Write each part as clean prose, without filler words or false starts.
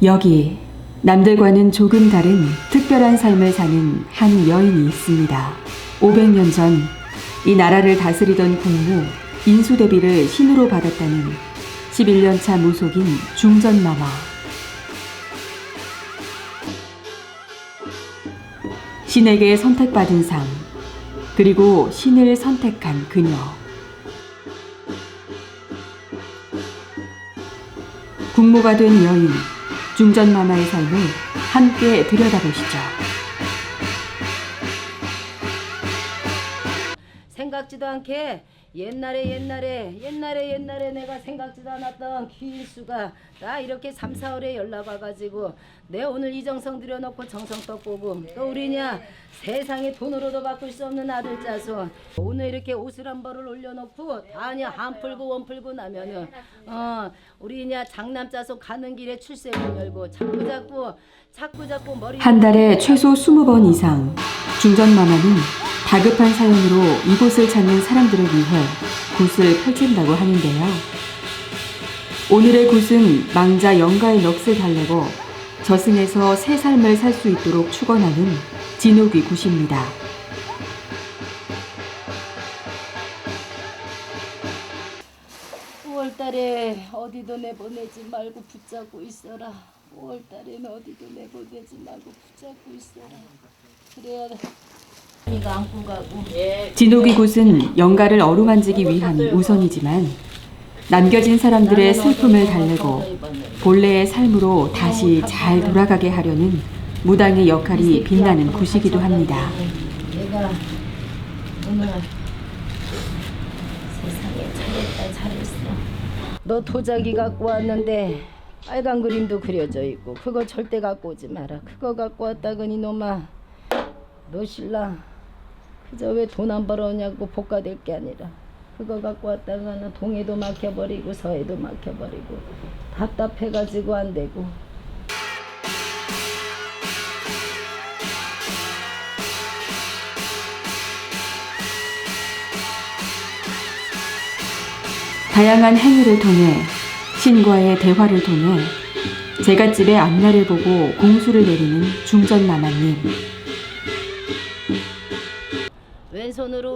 여기 남들과는 조금 다른 특별한 삶을 사는 한 여인이 있습니다. 500년 전 이 나라를 다스리던 국무 인수대비를 신으로 받았다는 11년차 무속인 중전마마. 신에게 선택받은 삶, 그리고 신을 선택한 그녀. 국무가 된 여인 중전마마의 삶을 함께 들여다보시죠. 생각지도 않게 옛날에 내가 생각지도 않았던 기일수가 나 이렇게 3, 4월에 연락 와가지고 내 오늘 이정성 들여놓고 정성떡볶음 또 우리냐 세상에 돈으로도 바꿀 수 없는 아들 자손 오늘 이렇게 옷을 한 벌을 올려놓고 다냐 한 풀고 원 풀고 나면은 우리냐 장남 자손 가는 길에 출세문 열고 자꾸 머리 한 달에 최소 20번 이상 중전마마는 다급한 사연으로 이곳을 찾는 사람들을 위해 굿을 펼친다고 하는데요. 오늘의 굿은 망자 영가의 넋을 달래고 저승에서 새 삶을 살 수 있도록 축원하는 진옥이 굿입니다. (5월달에) 어디도 내보내지 말고 붙잡고 있어라. (5월달에는) 어디도 내보내지 말고 붙잡고 있어라. 그래야 이가 안고 가고. 진옥이 굿은 영가를 어루만지기 위한 우선이지만 남겨진 사람들의 슬픔을 달래고 본래의 삶으로 다시 잘 돌아가게 하려는 무당의 역할이 빛나는 굿이기도 합니다. 내가 오늘 세상에 잘했어. 너 도자기 갖고 왔는데 빨간 그림도 그려져 있고 그거 절대 갖고 오지 마라. 그거 갖고 왔다더니 이놈아 너 신랑 그저 왜 돈 안 벌어오냐고 복가될 게 아니라 그거 갖고 왔다가는 동해도 막혀버리고 서해도 막혀버리고 답답해가지고 안 되고. 다양한 행위를 통해 신과의 대화를 통해 제갓집의 앞날을 보고 공수를 내리는 중전마마님. 왼손으로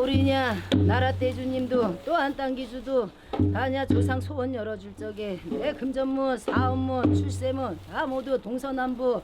우리냐 나라떼주님도 또 안 당기주도 다냐 조상 소원 열어줄 적에 내 금전문 사업문 출세문 다 모두 동서남북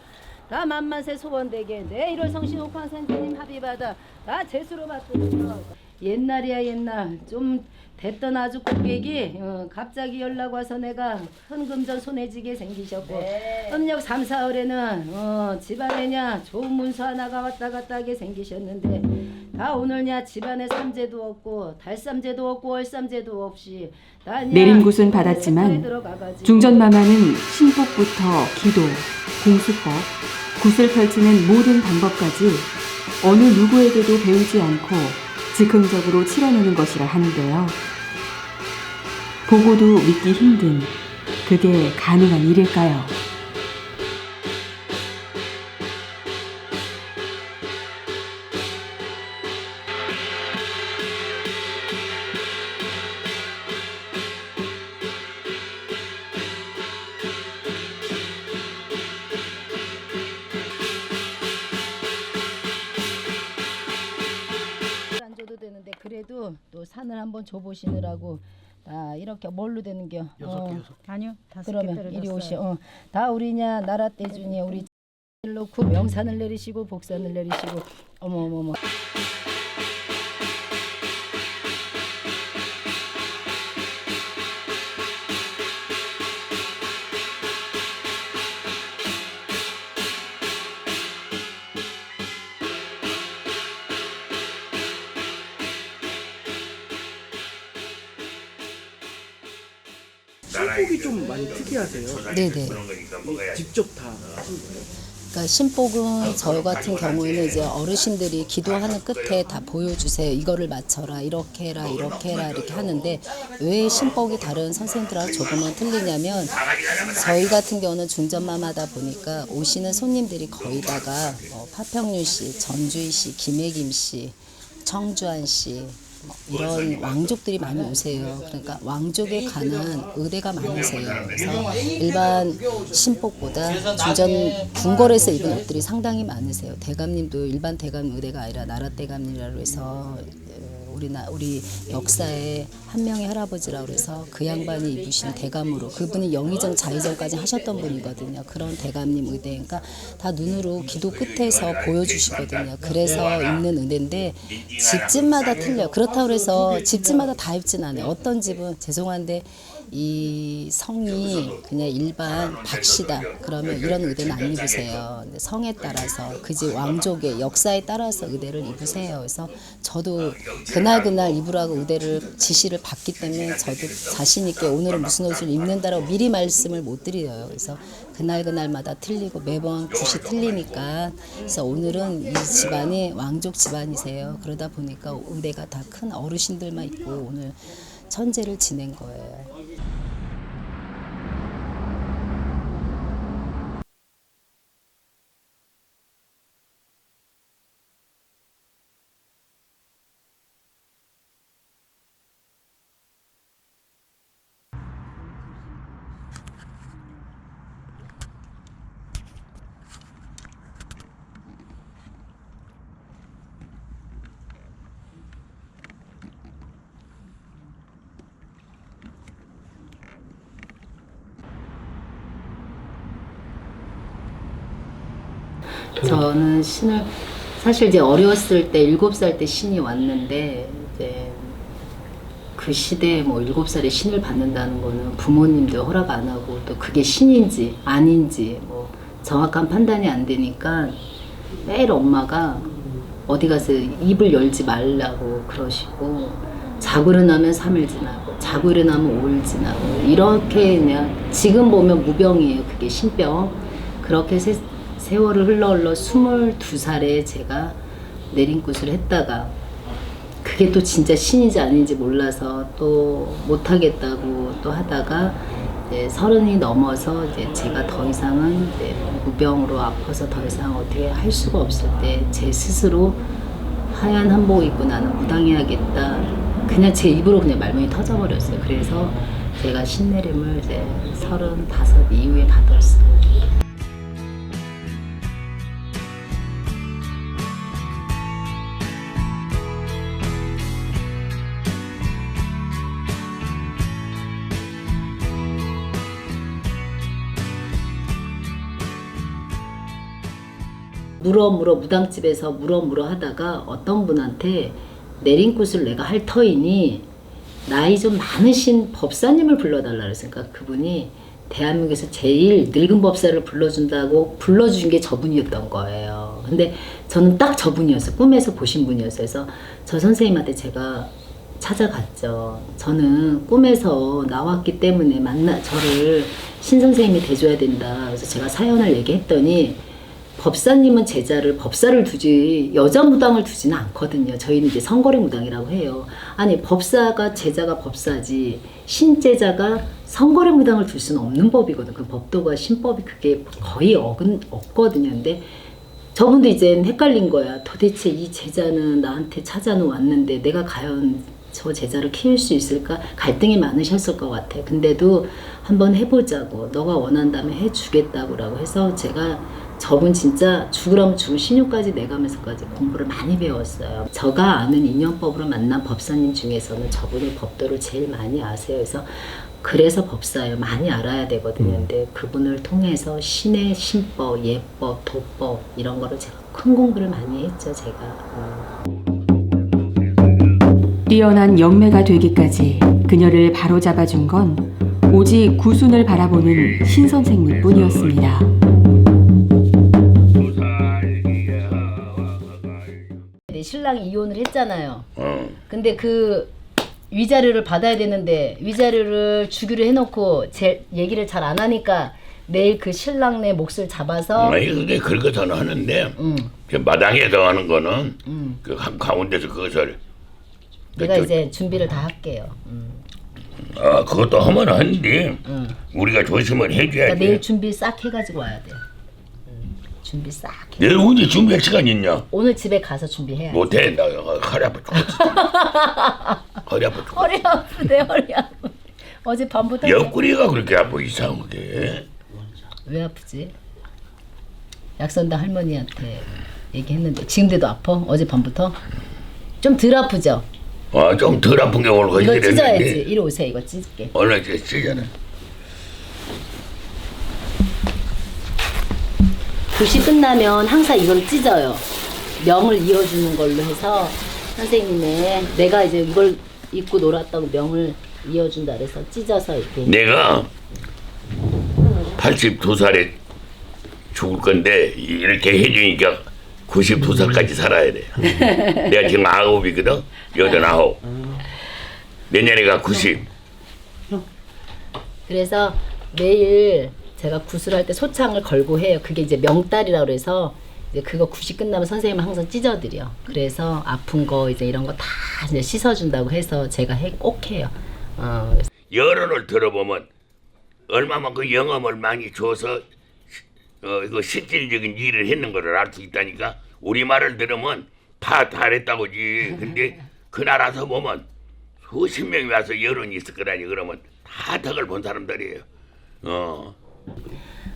다 만만세 소원되게 내 1월 성신 옥황 선생님 합의받아 다 재수로 받들어. 옛날이야 옛날 좀 됐던 아주 고객이 갑자기 연락 와서 내가 큰 금전 손에 쥐게 생기셨고 음력 3, 4월에는 집안에냐 좋은 문서 하나가 왔다 갔다 하게 생기셨는데 다 오늘냐 집안에 삼재도 없고 달삼재도 없고 월삼재도 없이 내림굿은 받았지만 중전마마는 신복부터 기도, 공수법, 굿을 펼치는 모든 방법까지 어느 누구에게도 배우지 않고 즉흥적으로 치러내는 것이라 하는데요. 보고도 믿기 힘든 그게 가능한 일일까요? 안 줘도 되는데 그래도 또 산을 한번 줘보시느라고 이렇게 뭘로 되는겨? 6개. 아니요, 5개 그러면 이리 오시. 떨어졌어요. 다 우리냐 나라떼주니 우리 놓고 명산을 내리시고 복산을 내리시고 어머어머머. 신복이 좀 많이 특이하세요. 네네. 직접 다 하신 거예요? 그러니까 신복은 저 같은 경우에는 이제 어르신들이 기도하는 끝에 다 보여주세요. 이거를 맞춰라, 이렇게 해라, 이렇게 해라 이렇게 하는데 왜 신복이 다른 선생님들하고 조금은 틀리냐면 저희 같은 경우는 중전마마다 보니까 오시는 손님들이 거의 다가 파평윤 씨, 전주희 씨, 김혜김 씨, 청주한 씨, 뭐 이런 왕족들이 많이 오세요. 그러니까 왕족에 관한 의대가 많으세요. 그래서 일반 신복보다 중전 궁궐에서 입은 옷들이 상당히 많으세요. 대감님도 일반 대감 의대가 아니라 나라 대감님이라고 해서 우리 역사에 한 명의 할아버지라고 해서 그 양반이 입으신 대감으로 그분이 영의정 자의정까지 하셨던 분이거든요. 그런 대감님 의대 그러니까 다 눈으로 기도 끝에서 보여주시거든요. 그래서 입는 의대인데 집집마다 틀려요. 그렇다고 해서 집집마다 다 입진 않아요. 어떤 집은 죄송한데 이 성이 그냥 일반 박씨다 그러면 이런 의대는 안 입으세요. 근데 성에 따라서 그 집 왕족의 역사에 따라서 의대를 입으세요. 그래서 저도 그날 입으라고 의대를 지시를 받기 때문에 저도 자신 있게 오늘은 무슨 옷을 입는다라고 미리 말씀을 못 드려요. 그래서 그날마다 틀리고 매번 굿이 틀리니까 그래서 오늘은 이 집안이 왕족 집안이세요. 그러다 보니까 의대가 다 큰 어르신들만 있고 오늘 천재를 지낸 거예요. 저는 신을 사실 이제 어렸을 때 7살 때 신이 왔는데 이제 그 시대에 뭐 7살에 신을 받는다는 거는 부모님도 허락 안 하고 또 그게 신인지 아닌지 뭐 정확한 판단이 안 되니까 매일 엄마가 어디 가서 입을 열지 말라고 그러시고 자고 일어나면 3일 지나고 자고 일어나면 5일 지나고 이렇게 그냥 지금 보면 무병이에요. 그게 신병. 그렇게 세월을 흘러 22살에 제가 내린굿을 했다가 그게 또 진짜 신인지 아닌지 몰라서 또 못하겠다고 또 하다가 이제 30이 넘어서 이제 제가 더 이상은 이제 무병으로 아파서 더 이상 어떻게 할 수가 없을 때 제 스스로 하얀 한복 입고 나는 무당해야겠다. 그냥 제 입으로 그냥 말문이 터져버렸어요. 그래서 제가 신내림을 이제 35 이후에 받았어요. 물어 무당집에서 물어 하다가 어떤 분한테 내린굿을 내가 할 터이니 나이 좀 많으신 법사님을 불러달라 그랬으니까 그분이 대한민국에서 제일 늙은 법사를 불러준다고 불러준 게 저분이었던 거예요. 근데 저는 딱 저분이었어요. 꿈에서 보신 분이었어요. 그래서 저 선생님한테 제가 찾아갔죠. 저는 꿈에서 나왔기 때문에 저를 신 선생님이 대줘야 된다. 그래서 제가 사연을 얘기했더니 법사님은 법사를 두지 여자 무당을 두지는 않거든요. 저희는 이제 성거래 무당이라고 해요. 아니 법사가 제자가 법사지 신제자가 성거래 무당을 둘 수는 없는 법이거든. 그 법도가 신법이 그게 거의 없거든요. 근데 저분도 이제 헷갈린 거야. 도대체 이 제자는 나한테 찾아는 왔는데 내가 과연 저 제자를 키울 수 있을까? 갈등이 많으셨을 것 같아. 근데도 한번 해보자고 너가 원한다면 해주겠다고 해서 제가 저분 진짜 죽으라면 죽을 신유까지 내가면서까지 공부를 많이 배웠어요. 제가 아는 인연법으로 만난 법사님 중에서는 저분이 법도를 제일 많이 아세요. 그래서 법사예요. 많이 알아야 되거든요. 근데 그분을 통해서 신의 신법, 예법, 도법 이런 거를 제가 큰 공부를 많이 했죠. 제가. 뛰어난 영매가 되기까지 그녀를 바로잡아준 건 오직 구순을 바라보는 신 선생님 뿐이었습니다. 신랑이 이혼을 했잖아요. 근데 그 위자료를 받아야 되는데 위자료를 주기로 해놓고 제 얘기를 잘 안 하니까 내일 그 신랑네 몫을 잡아서 아니 근데 그것은 하는데 그 마당에서 하는 거는 그 가운데서 그것을 내가 이제 준비를 다 할게요. 아 그것도 하면 하는데 우리가 조심을 해줘야지. 그러니까 내일 준비 싹 해가지고 와야 돼. 준비 싹 해. 내일 언제 준비할 시간 있냐? 오늘 집에 가서 준비해야 돼. 못해. 나 허리 아파 죽겠어. 허리 아파 죽겠어. 허리 아프대 허리 아프. 어제 밤부터 옆구리가 그렇게 아파 이상하게. 왜 아프지? 약선당 할머니한테 얘기했는데 지금도 아파? 어제 밤부터? 좀 덜 아프죠? 좀 덜 아픈 게 오늘 거의 이거 찢어야지. 이랬는데 이리 오세요. 이거 찢을게. 오늘 이제 찢잖아. 9시 끝나면 항상 이걸 찢어요. 명을 이어주는 걸로 해서 선생님의 내가 이제 이걸 입고 놀았다고 명을 이어준다 그래서 찢어서 이렇게. 내가 82살에 죽을 건데 이렇게 해주니까 92살까지 살아야 돼. 내가 지금 9이거든. 89. 내년에가 90. 그래서 매일 제가 구슬할 때 소창을 걸고 해요. 그게 이제 명달이라고 그래서 이제 그거 9시 끝나면 선생님은 항상 찢어드려. 그래서 아픈 거 이제 이런 거 다 이제 씻어준다고 해서 제가 꼭 해요. 여론을 들어보면 얼마만큼 영감을 많이 줘서 이거 실질적인 일을 했는 거를 알 수 있다니까. 우리 말을 들으면 다 잘했다고지. 근데 그 나라서 보면 수십 명이 와서 여론이 있을 거라니. 그러면 다 덕을 본 사람들이에요.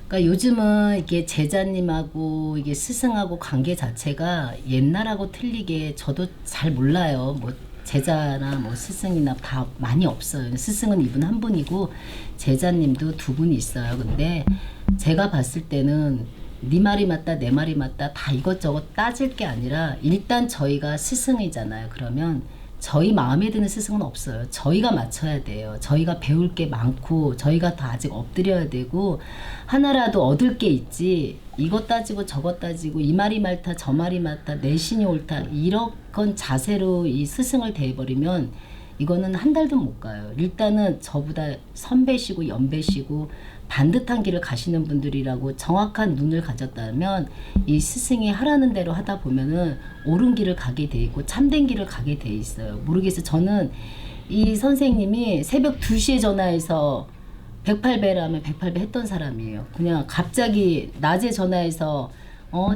그러니까 요즘은 이게 제자님하고 이게 스승하고 관계 자체가 옛날하고 틀리게 저도 잘 몰라요. 뭐 제자나 뭐 스승이나 다 많이 없어요. 스승은 이분 한 분이고 제자님도 두 분이 있어요. 근데 제가 봤을 때는 네 말이 맞다 내 말이 맞다 다 이것저것 따질 게 아니라 일단 저희가 스승이잖아요. 그러면 저희 마음에 드는 스승은 없어요. 저희가 맞춰야 돼요. 저희가 배울 게 많고 저희가 다 아직 엎드려야 되고 하나라도 얻을 게 있지 이것 따지고 저것 따지고 이 말이 맞다 저 말이 맞다 내 신이 옳다 이런 자세로 이 스승을 대해버리면 이거는 한 달도 못 가요. 일단은 저보다 선배시고 연배시고 반듯한 길을 가시는 분들이라고 정확한 눈을 가졌다면 이 스승이 하라는 대로 하다 보면은 옳은 길을 가게 돼 있고 참된 길을 가게 돼 있어요. 모르겠어요. 저는 이 선생님이 새벽 2시에 전화해서 108배라면 108배 했던 사람이에요. 그냥 갑자기 낮에 전화해서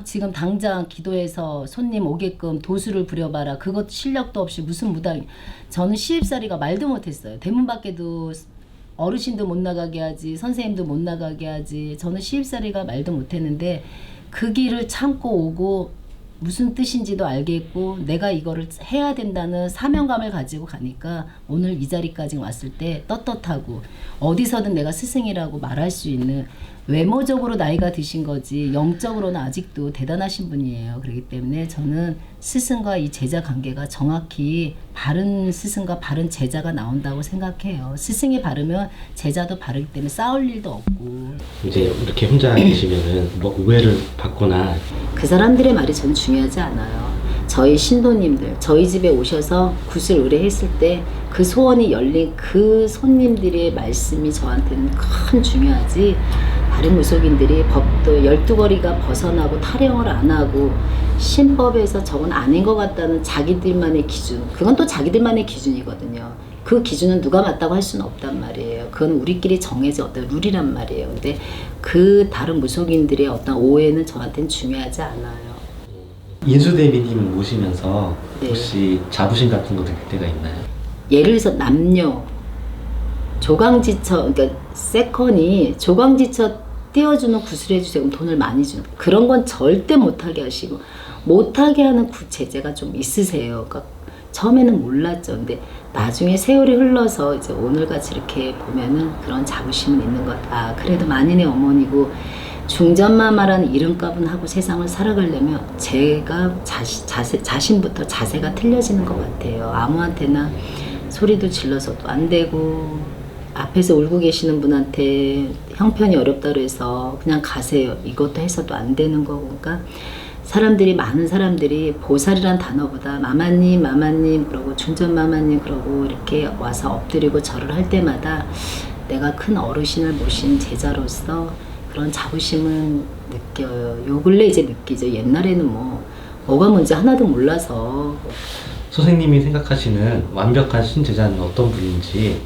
지금 당장 기도해서 손님 오게끔 도수를 부려봐라. 그것 실력도 없이 무슨 무당. 저는 시집살이가 말도 못했어요. 대문 밖에도 어르신도 못 나가게 하지 선생님도 못 나가게 하지. 저는 시집살이가 말도 못했는데 그 길을 참고 오고 무슨 뜻인지도 알겠고 내가 이거를 해야 된다는 사명감을 가지고 가니까 오늘 이 자리까지 왔을 때 떳떳하고 어디서든 내가 스승이라고 말할 수 있는 외모적으로 나이가 드신 거지 영적으로는 아직도 대단하신 분이에요. 그렇기 때문에 저는 스승과 이 제자 관계가 정확히 바른 스승과 바른 제자가 나온다고 생각해요. 스승이 바르면 제자도 바르기 때문에 싸울 일도 없고. 이제 이렇게 혼자 계시면은 뭐 우애를 받거나 그 사람들의 말이 저는 중요하지 않아요. 저희 신도님들 저희 집에 오셔서 굿을 의뢰했을 때 그 소원이 열린 그 손님들의 말씀이 저한테는 큰 중요하지. 다른 무속인들이 법도 12거리가 벗어나고 타령을 안 하고 신법에서 저건 아닌 것 같다는 자기들만의 기준, 그건 또 자기들만의 기준이거든요. 그 기준은 누가 맞다고 할 수는 없단 말이에요. 그건 우리끼리 정해진 어떤 룰이란 말이에요. 근데 그 다른 무속인들의 어떤 오해는 저한테는 중요하지 않아요. 인수대비님을 모시면서 네. 혹시 자부심 같은 거 느낄 때가 있나요? 예를 들어서 남녀 조강지처, 그러니까 세컨이 조강지처 띄워주는 구슬 해주세요. 그럼 돈을 많이 주는 그런 건 절대 못하게 하시고 못하게 하는 제재가 좀 있으세요. 그러니까 처음에는 몰랐죠. 근데 나중에 세월이 흘러서 이제 오늘같이 이렇게 보면은 그런 자부심은 있는 것. 아 그래도 만인의 어머니고 중전마마라는 이름값은 하고 세상을 살아가려면 제가 자신부터 자세가 틀려지는 것 같아요. 아무한테나 소리도 질러서도 안 되고 앞에서 울고 계시는 분한테 형편이 어렵다고 해서 그냥 가세요. 이것도 해서도 안 되는 거고. 그러니까 많은 사람들이 보살이란 단어보다 마마님 그러고 중전마마님 그러고 이렇게 와서 엎드리고 절을 할 때마다 내가 큰 어르신을 모신 제자로서 그런 자부심은 느껴요. 요 근래 이제 느끼죠. 옛날에는 뭐가 뭔지 하나도 몰라서. 선생님이 생각하시는 완벽한 신제자는 어떤 분인지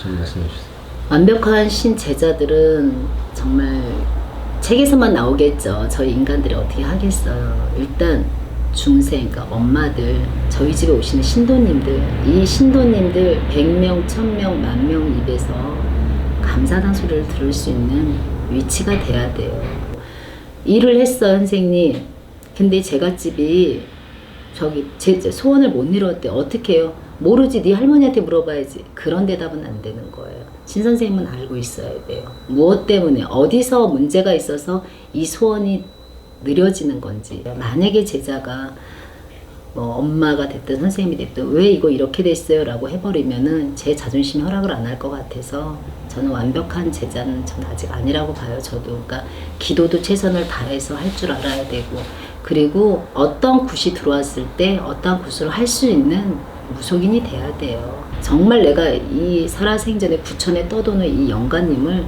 좀 말씀해 주세요. 완벽한 신제자들은 정말 책에서만 나오겠죠. 저희 인간들이 어떻게 하겠어요. 일단 중생, 그러니까 엄마들, 저희 집에 오시는 신도님들, 이 신도님들 100명, 1000명, 10,000명 입에서 감사당 소리를 들을 수 있는 위치가 돼야 돼요. 일을 했어, 선생님. 근데 제갓집이 저기 제 소원을 못 이뤘대. 어떻게 해요? 모르지. 네 할머니한테 물어봐야지. 그런 대답은 안 되는 거예요. 신 선생님은 알고 있어야 돼요. 무엇 때문에 어디서 문제가 있어서 이 소원이 느려지는 건지. 만약에 제자가 뭐 엄마가 됐든 선생님이 됐든 왜 이거 이렇게 됐어요 라고 해버리면은 제 자존심이 허락을 안 할 것 같아서 저는 완벽한 제자는 전 아직 아니라고 봐요. 저도. 그러니까 기도도 최선을 다해서 할 줄 알아야 되고, 그리고 어떤 굿이 들어왔을 때 어떤 굿을 할 수 있는 무속인이 돼야 돼요. 정말 내가 이 살아생전에 부천에 떠도는 이 영가님을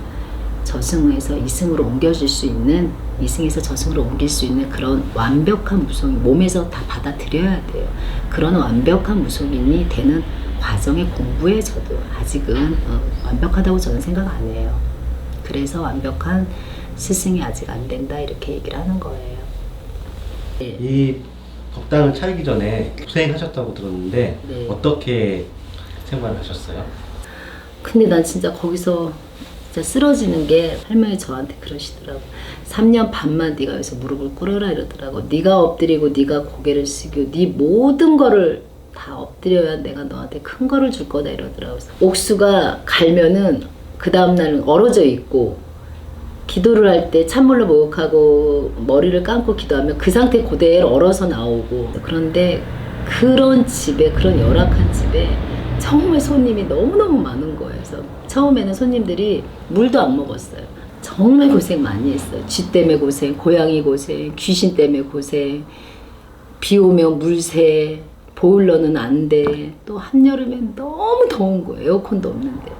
저승에서 이승으로 옮겨줄 수 있는, 이승에서 저승으로 옮길 수 있는 그런 완벽한 무속인, 몸에서 다 받아들여야 돼요. 그런 완벽한 무속인이 되는 과정의 공부에 저도 아직은 완벽하다고 저는 생각 안 해요. 그래서 완벽한 스승이 아직 안 된다 이렇게 얘기를 하는 거예요. 이 법당을 차리기 전에 고생하셨다고 들었는데 네. 어떻게 생활하셨어요? 근데 난 진짜 거기서 진짜 쓰러지는 게, 할머니 저한테 그러시더라고. 3년 반만 네가 여기서 무릎을 꿇어라 이러더라고. 네가 엎드리고 네가 고개를 숙이고 네 모든 거를 다 엎드려야 내가 너한테 큰 거를 줄 거다 이러더라고. 옥수가 갈면은 그 다음날은 얼어져 있고, 기도를 할 때 찬물로 목욕하고 머리를 감고 기도하면 그 상태 그대로 얼어서 나오고. 그런데 그런 집에, 그런 열악한 집에 정말 손님이 너무너무 많은 거예요. 그래서 처음에는 손님들이 물도 안 먹었어요. 정말 고생 많이 했어요. 쥐 때문에 고생, 고양이 고생, 귀신 때문에 고생, 비 오면 물새, 보일러는 안 돼. 또 한여름엔 너무 더운 거예요. 에어컨도 없는데.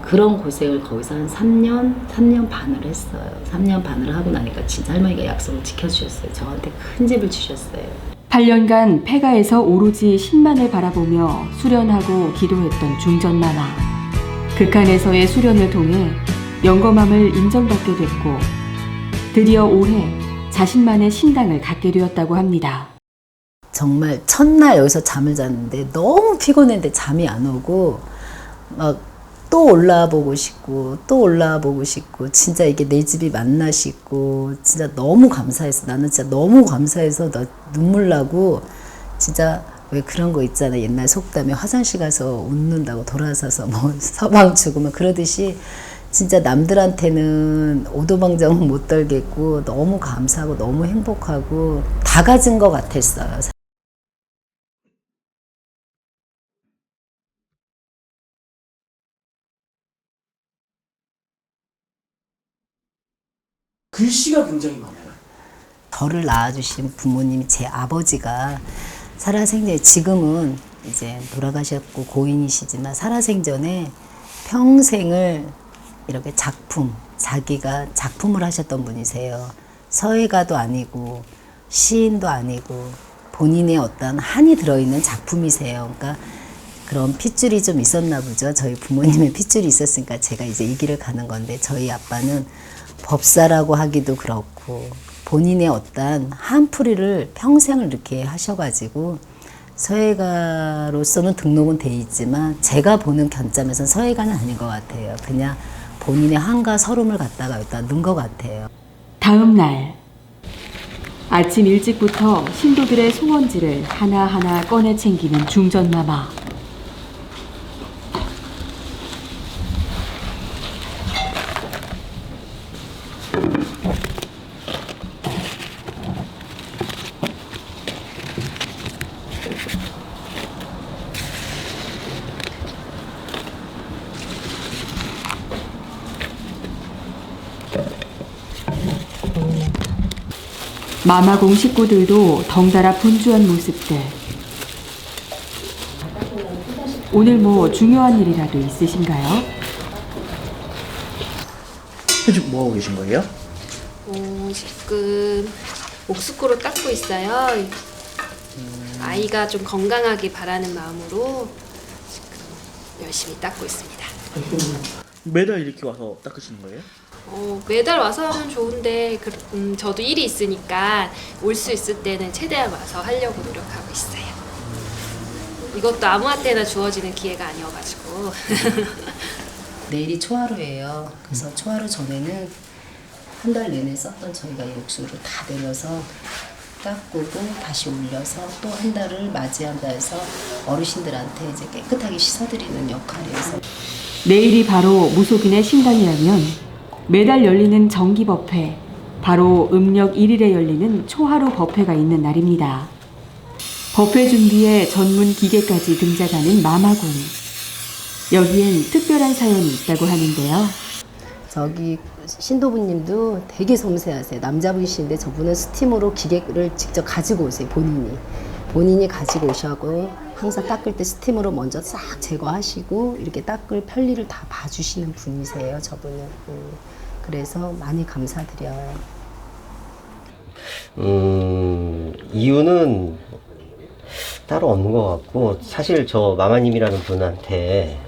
그런 고생을 거기서 한 3년 반을 했어요. 3년 반을 하고 나니까 진짜 할머니가 약속을 지켜주셨어요. 저한테 큰 집을 주셨어요. 8년간 폐가에서 오로지 신만을 바라보며 수련하고 기도했던 중전마마. 극한에서의 수련을 통해 영검함을 인정받게 됐고, 드디어 올해 자신만의 신당을 갖게 되었다고 합니다. 정말 첫날 여기서 잠을 잤는데 너무 피곤했는데 잠이 안 오고, 막 또 올라와 보고 싶고 또 올라와 보고 싶고, 진짜 이게 내 집이 맞나 싶고, 진짜 너무 감사해서, 나는 진짜 너무 감사해서 나 눈물 나고, 진짜 왜 그런 거 있잖아, 옛날 속담에 화장실 가서 웃는다고 돌아서서 뭐 서방 죽으면 그러듯이 진짜 남들한테는 오도방정은 못 떨겠고 너무 감사하고 너무 행복하고 다 가진 것 같았어요. 글씨가 굉장히 많아요. 저를 낳아주신 부모님이 제 아버지가 살아생전에, 지금은 이제 돌아가셨고 고인이시지만 살아생전에 평생을 이렇게 자기가 작품을 하셨던 분이세요. 서예가도 아니고 시인도 아니고 본인의 어떤 한이 들어있는 작품이세요. 그러니까 그런 핏줄이 좀 있었나 보죠. 저희 부모님의 핏줄이 있었으니까 제가 이제 이 길을 가는 건데, 저희 아빠는 법사라고 하기도 그렇고 본인의 어떤 한풀이를 평생을 이렇게 하셔가지고 서예가로서는 등록은 돼 있지만 제가 보는 견점에서는 서예가는 아닌 것 같아요. 그냥 본인의 한과 서름을 갖다가 여기다 넣은 것 같아요. 다음 날 아침 일찍부터 신도들의 소원지를 하나하나 꺼내 챙기는 중전마마. 마마공 식구들도 덩달아 분주한 모습들. 오늘 뭐 중요한 일이라도 있으신가요? 지금 뭐 하고 계신 거예요? 지금 옥수코로 닦고 있어요. 아이가 좀 건강하게 바라는 마음으로 지금 열심히 닦고 있습니다. 매달 이렇게 와서 닦으시는 거예요? 매달 와서 하면 좋은데 저도 일이 있으니까 올 수 있을 때는 최대한 와서 하려고 노력하고 있어요. 이것도 아무한테나 주어지는 기회가 아니어가지고. 내일이 초하루예요. 그래서 초하루 전에는 한 달 내내 썼던 저희가 이 옥수수를 다 내려서 닦고 다시 올려서 또 한 달을 맞이한다 해서 어르신들한테 이제 깨끗하게 씻어드리는 역할이어서 내일이 바로 무속인의 신당이라면 매달 열리는 정기법회, 바로 음력 1일에 열리는 초하루 법회가 있는 날입니다. 법회 준비에 전문 기계까지 등장하는 마마군. 여기엔 특별한 사연이 있다고 하는데요. 저기 신도부님도 되게 섬세하세요. 남자분이신데 저분은 스팀으로 기계를 직접 가지고 오세요. 본인이 가지고 오셔고 항상 닦을 때 스팀으로 먼저 싹 제거하시고 이렇게 닦을 편리를 다 봐주시는 분이세요. 저분은. 그래서 많이 감사드려요. 이유는 따로 없는 것 같고, 사실 저 마마님이라는 분한테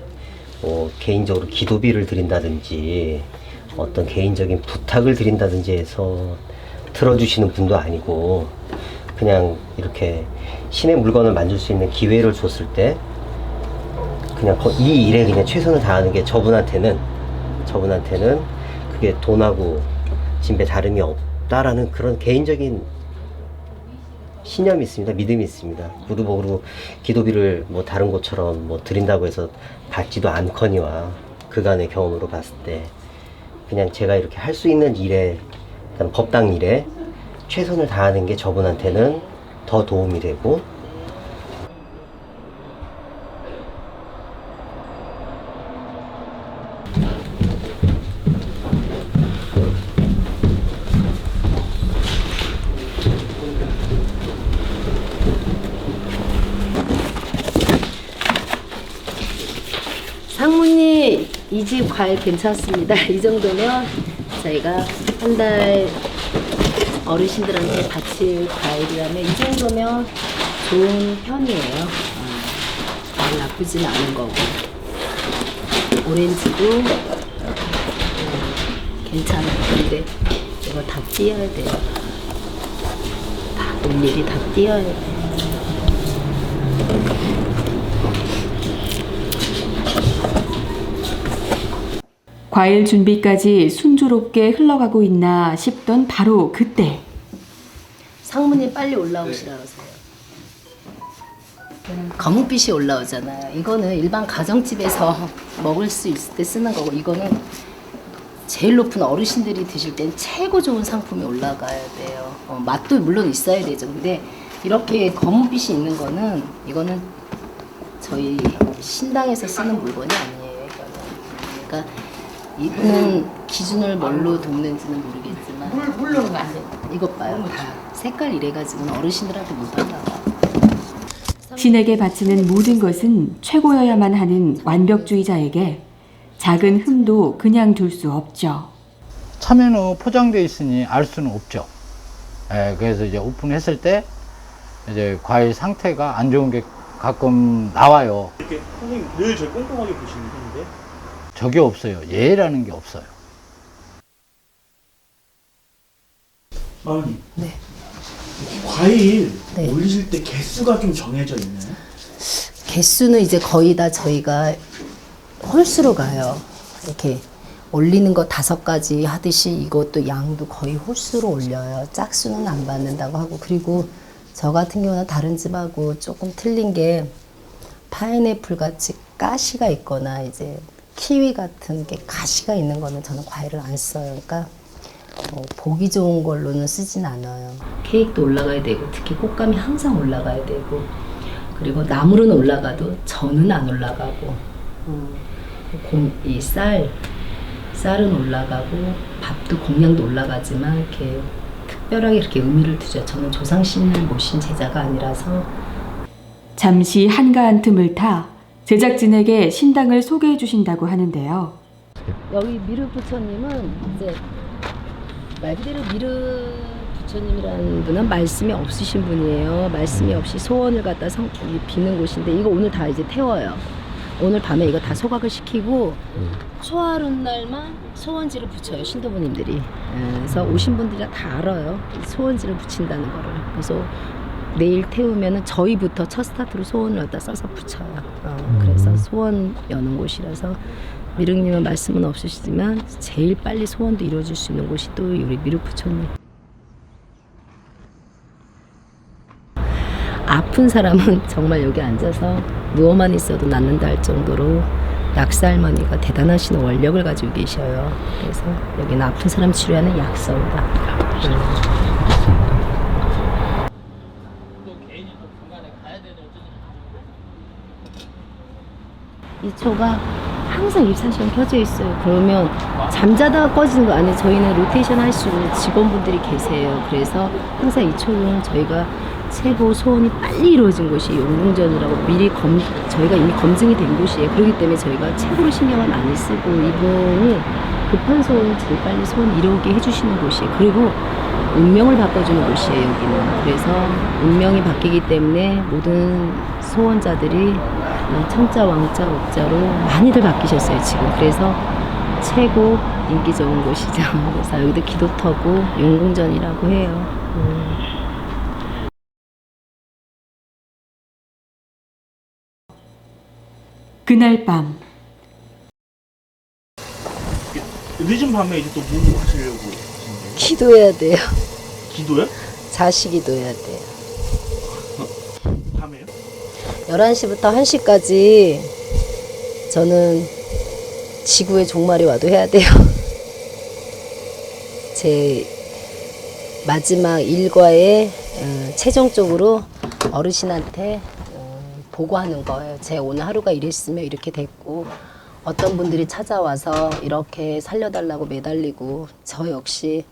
뭐 개인적으로 기도비를 드린다든지 어떤 개인적인 부탁을 드린다든지 해서 들어주시는 분도 아니고, 그냥 이렇게 신의 물건을 만질 수 있는 기회를 줬을 때 그냥 이 일에 그냥 최선을 다하는 게 저분한테는 그게 돈하고 진배 다름이 없다라는 그런 개인적인 신념이 있습니다. 믿음이 있습니다. 무드복으로 기도비를 뭐 다른 곳처럼 뭐 드린다고 해서 받지도 않거니와 그간의 경험으로 봤을 때 그냥 제가 이렇게 할 수 있는 일에, 법당 일에 최선을 다하는 게 저분한테는 더 도움이 되고, 상무님, 이 집 과일 괜찮습니다. 이 정도면 저희가 한 달 어르신들한테 바칠 과일이라면 이 정도면 좋은 편이에요. 말 나쁘진 않은 거고. 오렌지도 괜찮아요. 근데 이거 다 띄어야 돼요. 다 일일이 다 띄어야 돼요. 과일 준비까지 순조롭게 흘러가고 있나 싶던 바로 그때 상무님 빨리 올라오시라 그러세요. 검은빛이 올라오잖아요. 이거는 일반 가정집에서 먹을 수 있을 때 쓰는 거고, 이거는 제일 높은 어르신들이 드실 땐 최고 좋은 상품이 올라가야 돼요. 맛도 물론 있어야 되죠. 근데 이렇게 검은빛이 있는 거는, 이거는 저희 신당에서 쓰는 물건이 아니에요. 이거는. 그러니까 이거는 기준을 뭘로 돕는지는 모르겠지만 물 넣으면 안 돼요. 이것 봐요. 다 색깔 이래가지고는 어르신들한테 못 받아요. 신에게 바치는 모든 것은 최고여야만 하는 완벽주의자에게 작은 흠도 그냥 둘 수 없죠. 참외는 포장되어 있으니 알 수는 없죠. 그래서 이제 오픈했을 때 이제 과일 상태가 안 좋은 게 가끔 나와요. 이렇게 선생님 늘 저 꼼꼼하게 보시는 편인데 저게 없어요. 예라는 게 없어요. 마마님. 네. 과일 네. 올리실 때 개수가 좀 정해져 있나요? 개수는 이제 거의 다 저희가 홀수로 가요. 이렇게 올리는 거 5가지 하듯이 이것도 양도 거의 홀수로 올려요. 짝수는 안 받는다고 하고, 그리고 저 같은 경우는 다른 집하고 조금 틀린 게 파인애플 같이 가시가 있거나 이제 키위 같은 게 가시가 있는 거는 저는 과일을 안 써요. 그러니까 보기 좋은 걸로는 쓰진 않아요. 케이크도 올라가야 되고, 특히 꽃감이 항상 올라가야 되고, 그리고 나물은 올라가도 저는 안 올라가고, 이 쌀은 올라가고, 밥도 공량도 올라가지만 이렇게 특별하게 이렇게 의미를 두죠. 저는 조상신을 모신 제자가 아니라서. 잠시 한가한 틈을 타 제작진에게 신당을 소개해 주신다고 하는데요. 여기 미륵 부처님은 이제 말 그대로 미륵 부처님이라는 분은 말씀이 없으신 분이에요. 말씀이 없이 소원을 갖다 비는 곳인데, 이거 오늘 다 이제 태워요. 오늘 밤에 이거 다 소각을 시키고 초하룻 날만 소원지를 붙여요, 신도부님들이. 그래서 오신 분들이 다 알아요, 소원지를 붙인다는 거를. 그래서 내일 태우면은 저희부터 첫 스타트로 소원을 갖다 써서 붙여요. 그래서 소원 여는 곳이라서 미륵님은 말씀은 없으시지만 제일 빨리 소원도 이루어질 수 있는 곳이 또 우리 미륵부처님. 아픈 사람은 정말 여기 앉아서 누워만 있어도 낫는다 할 정도로 약사 할머니가 대단하신 원력을 가지고 계셔요. 그래서 여기는 아픈 사람 치료하는 약서다. 이 초가 항상 24시간 켜져 있어요. 그러면 잠자다가 꺼지는 거 아니에요. 저희는 로테이션 할 수 있는 직원분들이 계세요. 그래서 항상 이 초는 저희가 최고 소원이 빨리 이루어진 곳이 용궁전이라고 미리 저희가 이미 검증이 된 곳이에요. 그렇기 때문에 저희가 최고로 신경을 많이 쓰고 이분이 급한 소원을 제일 빨리 소원 이루게 해주시는 곳이에요. 그리고 운명을 바꿔주는 곳이에요, 여기는. 그래서 운명이 바뀌기 때문에 모든 소원자들이 청자, 왕자, 옥자로 많이들 바뀌셨어요, 지금. 그래서 최고 인기 좋은 곳이죠. 그래서 여기도 기도터고 용궁전이라고 해요. 그날 밤 늦은 밤에 이제 또 뭐 하시려고 하시는데요? 기도해야 돼요. 기도요? 자식 기도해야 돼요. 밤에요? 11시부터 1시까지 저는 지구의 종말이 와도 해야 돼요. 제 마지막 일과에 최종적으로 어르신한테 보고하는 거예요. 제 오늘 하루가 이랬으면 이렇게 됐고 어떤 분들이 찾아와서 이렇게 살려달라고 매달리고 저 역시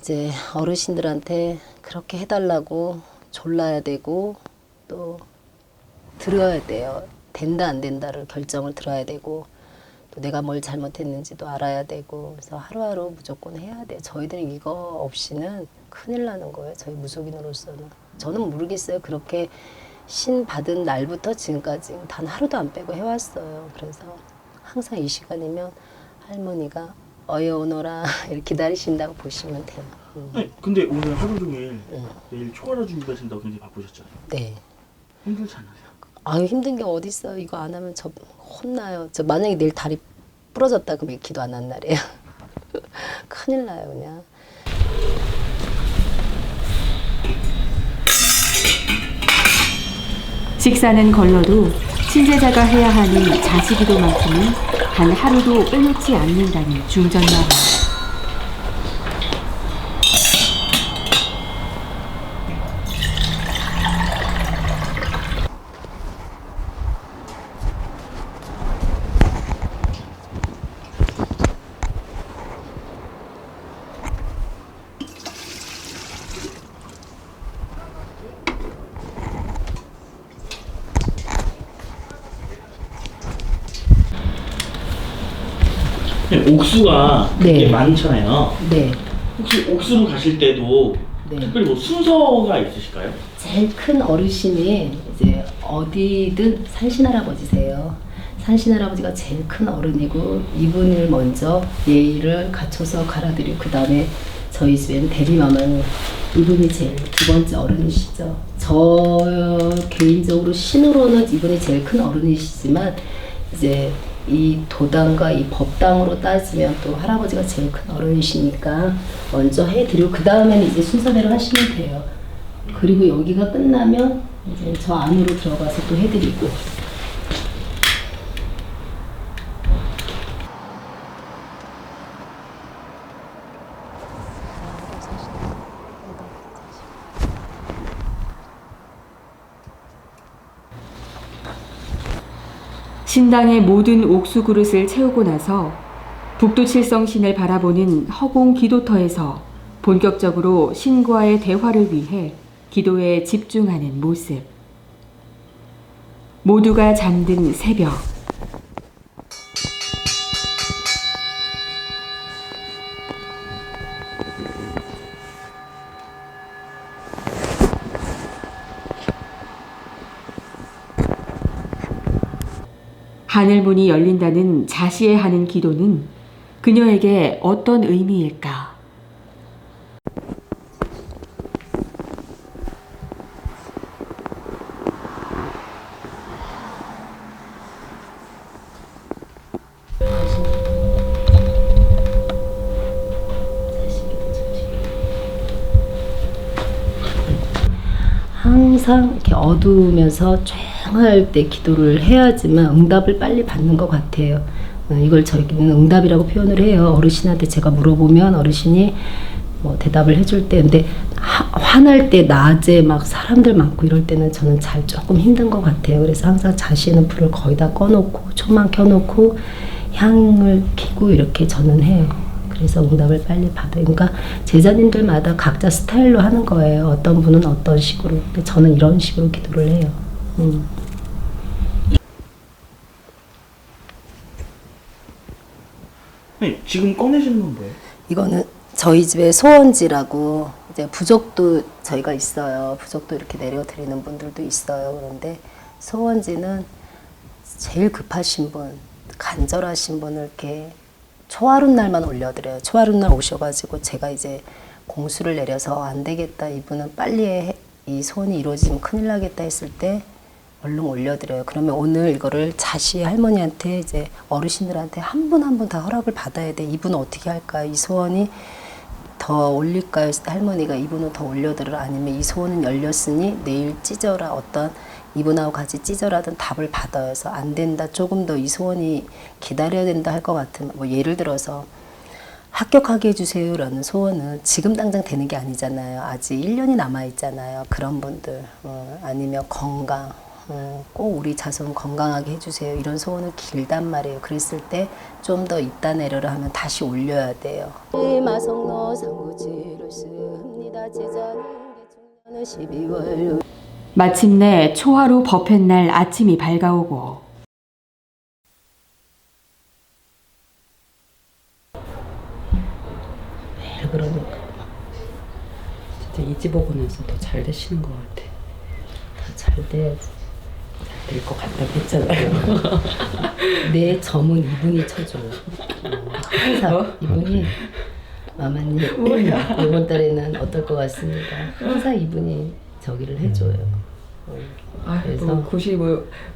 이제 어르신들한테 그렇게 해달라고 졸라야 되고 또 들어야 돼요. 된다 안 된다를 결정을 들어야 되고 또 내가 뭘 잘못했는지도 알아야 되고 그래서 하루하루 무조건 해야 돼요. 저희들은 이거 없이는 큰일 나는 거예요. 저희 무속인으로서는. 저는 모르겠어요. 그렇게 신 받은 날부터 지금까지 단 하루도 안 빼고 해왔어요. 그래서 항상 이 시간이면 할머니가 어여오너라 이렇게 기다리신다고 보시면 돼요. 네, 근데 오늘 하루 종일 내일 초하라 준비하신다고 굉장히 바쁘셨잖아요. 네. 힘들지 않으세요? 아유 힘든 게 어딨어요. 이거 안 하면 저 혼나요. 저 만약에 내일 다리 부러졌다 그러면 기도 안 한 날이에요. 큰일 나요 그냥. 식사는 걸러도 신제자가 해야 하는 자식기도만큼은 단 하루도 빼놓지 않는다는 중전마마. 옥수가 네. 되게 많잖아요. 네. 혹시 옥수로 가실 때도 네. 특별히 뭐 순서가 있으실까요? 제일 큰 어르신이 이제 어디든 산신할아버지세요. 산신할아버지가 제일 큰 어른이고 이분을 먼저 예의를 갖춰서 갈아드리고 그 다음에 저희 집에는 대리마마는 이분이 제일 두 번째 어른이시죠. 저 개인적으로 신으로는 이분이 제일 큰 어른이시지만 이제 이 도당과 이 법당으로 따지면 또 할아버지가 제일 큰 어른이시니까 먼저 해드리고 그 다음에는 이제 순서대로 하시면 돼요. 그리고 여기가 끝나면 이제 저 안으로 들어가서 또 해드리고. 신당의 모든 옥수 그릇을 채우고 나서 북두칠성신을 바라보는 허공 기도터에서 본격적으로 신과의 대화를 위해 기도에 집중하는 모습. 모두가 잠든 새벽. 하늘문이 열린다는 자시에 하는 기도는 그녀에게 어떤 의미일까? 항상 이렇게 어두우면서 조용할 때 기도를 해야지만 응답을 빨리 받는 것 같아요. 이걸 저희는 응답이라고 표현을 해요. 어르신한테 제가 물어보면 어르신이 뭐 대답을 해줄 때, 근데 화날 때 낮에 막 사람들 많고 이럴 때는 저는 잘 조금 힘든 것 같아요. 그래서 항상 자시는 불을 거의 다 꺼놓고 초만 켜놓고 향을 켜고 이렇게 저는 해요. 그래서 응답을 빨리 받아요. 그러니까 제자님들마다 각자 스타일로 하는 거예요. 어떤 분은 어떤 식으로. 근데 저는 이런 식으로 기도를 해요. 네, 지금 꺼내시는 건 뭐예요? 이거는 저희 집에 소원지라고 이제 부적도 저희가 있어요. 부적도 이렇게 내려드리는 분들도 있어요. 그런데 소원지는 제일 급하신 분, 간절하신 분을 이렇게 초하룻 날만 올려드려요. 초하룻 날 오셔가지고 제가 이제 공수를 내려서 안 되겠다, 이분은 빨리 이 소원이 이루어지면 큰일 나겠다 했을 때 얼른 올려드려요. 그러면 오늘 이거를 자시 할머니한테 이제 어르신들한테 한 분 한 분 다 허락을 받아야 돼. 이분은 어떻게 할까요? 이 소원이 더 올릴까요? 했을 때 할머니가 이분은 더 올려드려라, 아니면 이 소원은 열렸으니 내일 찢어라, 어떤 이분하고 같이 찢어라든 답을 받아요. 그래서 안 된다, 조금 더 이 소원이 기다려야 된다 할 것 같으면, 뭐 예를 들어서 합격하게 해주세요 라는 소원은 지금 당장 되는 게 아니잖아요. 아직 1년이 남아있잖아요. 그런 분들, 아니면 건강, 꼭 우리 자손 건강하게 해주세요, 이런 소원은 길단 말이에요. 그랬을 때 좀 더 있다 내려라 하면 다시 올려야 돼요. 마성로 상구지를 씁니다. 제자는 12월 마침내 초하루 법회날 아침이 밝아오고 매일 그러니까 진짜 이 집 오고 나서 더 잘 되시는 것 같아. 다 잘 돼야지. 잘 될 것 같다고 했잖아요. 내 점은 이분이 쳐줘요. 항상 이분이 마마님 이번 달에는 어떨 것 같습니다. 항상 이분이 저기를 해줘요. 그래서 뭐 굿이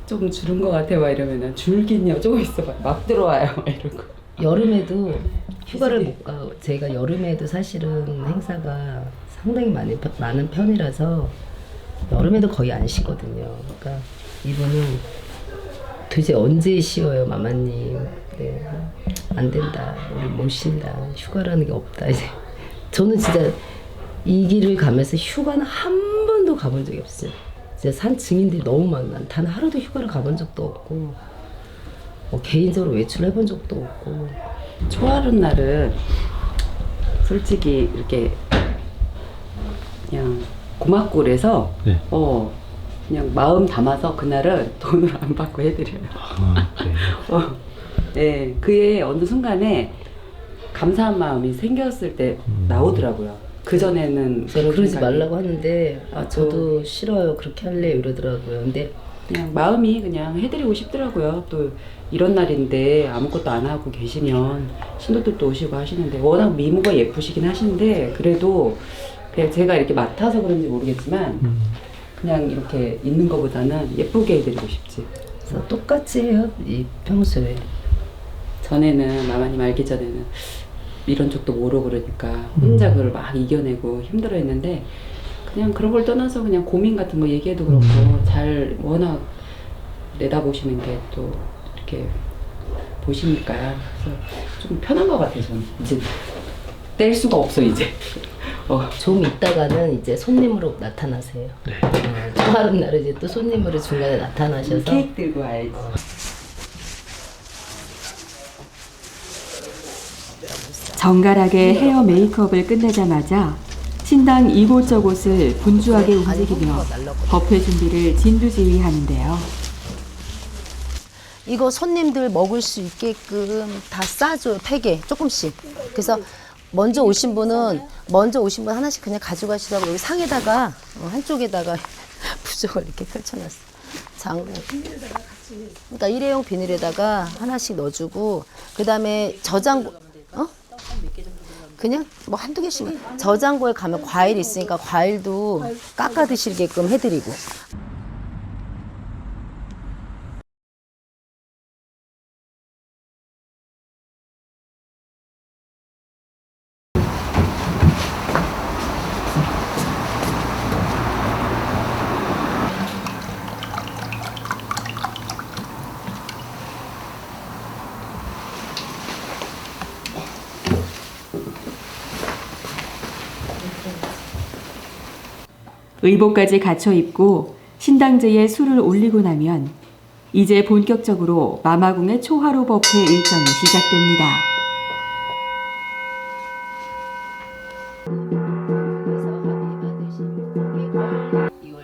좀 줄은 것 같아 막 이러면은 줄긴요, 조금 있어봐 막 들어와요 막 이러고. 여름에도 휴가를 못 가고, 제가 여름에도 사실은 행사가 상당히 많은 편이라서 여름에도 거의 안 쉬거든요. 그러니까 이분은 도대체 언제 쉬어요, 마마님. 네, 안 된다, 우리 못 쉰다, 휴가라는 게 없다. 이제 저는 진짜 이 길을 가면서 휴가는 한 번도 가본 적이 없어요. 진짜 산 증인들이 너무 많아. 단 하루도 휴가를 가본 적도 없고, 개인적으로 외출을 해본 적도 없고. 초하룻 날은 솔직히 이렇게 그냥 고맙고 그래서 네. 그냥 마음 담아서 그날은 돈을 안 받고 해드려요. 그래요? 네, 그의 어느 순간에 감사한 마음이 생겼을 때 나오더라고요. 그 전에는 저는 그러지 생각이. 말라고 하는데 저도 싫어요, 그렇게 할래요 이러더라고요. 근데 그냥 마음이 그냥 해드리고 싶더라고요. 또 이런 날인데 아무것도 안 하고 계시면 신도들도 오시고 하시는데, 워낙 미모가 예쁘시긴 하신데 그래도 그냥 제가 이렇게 맡아서 그런지 모르겠지만 그냥 이렇게 있는 것보다는 예쁘게 해드리고 싶지. 그래서 똑같이 해요, 이 평소에. 전에는 마마님 알기 전에는 이런 쪽도 모르고 그러니까 혼자 그걸 막 이겨내고 힘들어했는데, 그냥 그런 걸 떠나서 그냥 고민 같은 거 얘기해도 그렇고 잘 워낙 내다보시는 게 또 이렇게 보시니까 그래서 좀 편한 것 같아요. 저는 이제 뗄 수가 없어 이제. 좀 있다가는 이제 손님으로 나타나세요. 네. 초하룻 날은 이제 또 손님으로 중간에 나타나셔서 케이크 들고 와야지. 정갈하게 헤어 메이크업을 끝내자마자 신당 이곳저곳을 분주하게 움직이며 법회 준비를 진두지휘하는데요. 이거 손님들 먹을 수 있게끔 다 싸줘요, 팩에 조금씩. 그래서 먼저 오신 분 하나씩 그냥 가져가시라고 여기 상에다가 한쪽에다가 부적을 이렇게 펼쳐놨어. 장군. 그러니까 일회용 비닐에다가 하나씩 넣어주고 그다음에 저장고 그냥 뭐 한두 개씩만 저장고에 가면 과일 있으니까 과일도 깎아 드시게끔 해드리고. 의복까지 갖춰 입고 신당제에 술을 올리고 나면 이제 본격적으로 마마궁의 초하루 법회 일정이 시작됩니다.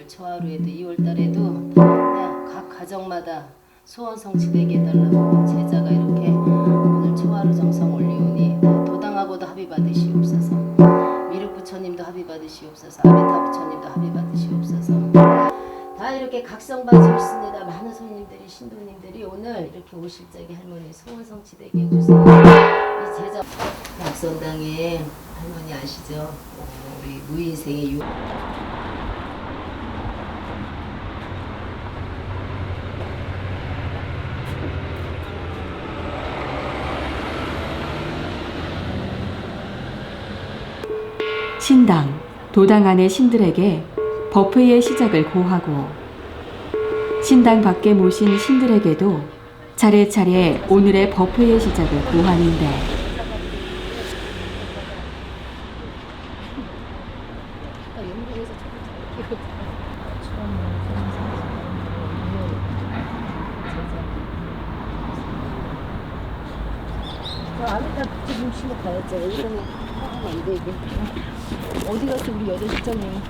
초하루에도 2월달에도 각 가정마다 소원 성취되게 해달라고 제자가 이렇게 오늘 초하루 정성 올리오니 도당하고도 합의 받으시옵소서. 미륵 부처님도 합의 받으시옵소서. 아비타 부처님도 합의 받으시옵소서. 다 이렇게 각성받으셨습니다. 많은 손님들이 신도님들이 오늘 이렇게 오실 적에 할머니 소원 성취되게 해주세요. 이 제자 약선당에 할머니 아시죠? 우리 무인생의 신당, 도당 안의 신들에게 법회의 시작을 고하고 신당 밖에 모신 신들에게도 차례차례 오늘의 법회의 시작을 고하는데 아미타 부처님 신고 가야죠. 이거는 안 돼, 이게. 어디 갔어, 우리 여자 시장님.